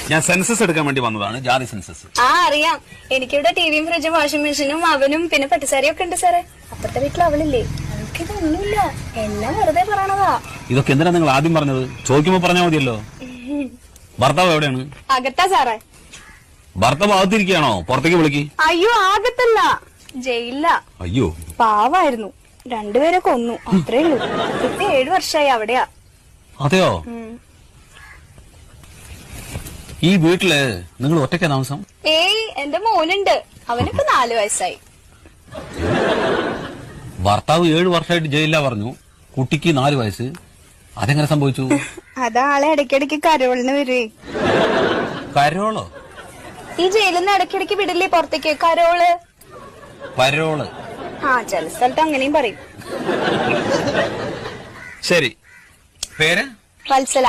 ഞാൻ സെൻസസ് എടുക്കാൻ വേണ്ടി വന്നതാണ്, ജാതി സെൻസസ്. അറിയാം. എനിക്കിവിടെ ടിവിയും ഫ്രിഡ്ജും വാഷിംഗ് മെഷീനും അവനും പിന്നെ പട്ടുസാരിയും ഒക്കെ ഉണ്ട് സാറേ. അപ്പത്തെ വീട്ടിൽ അവളില്ലേ, അവൾക്കിതൊന്നുമില്ല. എല്ലാം വെറുതെ പറയണതാ. ഇതൊക്കെ എന്തിനാ നിങ്ങൾ ആദ്യം പറഞ്ഞത്? ചോദിക്കുമ്പോ പറഞ്ഞാൽ മതിയല്ലോ. ഭർത്താവ് എവിടെയാണ്? അകത്താ സാറേ. ഭർത്താവ് അകത്തിരിക്കുകയാണോ? പുറത്തേക്ക് വിളിക്ക്. അയ്യോ, ആകത്തല്ല, ജയിലില്ല. അയ്യോ, പാവായിരുന്നു. രണ്ടുപേരെ കൊന്നു, അത്രേ ഉള്ളൂ. ഇപ്പൊ 7 വർഷമായി അവിടെയാ. അതെയോ? ഈ വീട്ടില് നിങ്ങൾ ഒറ്റയ്ക്കാ താമസം? ഏയ്, എന്റെ മോനുണ്ട്. അവനിപ്പോ 4 വയസ്സായി. ഭർത്താവ് 7 വർഷമായിട്ട് ജയിലിലാ പറഞ്ഞു, കുട്ടിക്ക് 4 വയസ്സ്. അതെങ്ങനെ സംഭവിച്ചു? അതാളെ ഇടയ്ക്കിടയ്ക്ക് കരോളിന് വരുവേ. കരോളോ? ഈ ജയിലിൽ നിന്ന് ഇടയ്ക്കിടയ്ക്ക് വിടില്ലേ പുറത്തേക്ക്, കരോള്. പരോള്? ചില സ്ഥലത്ത് അങ്ങനെയും പറയും. ശരി, പേര്? വത്സല.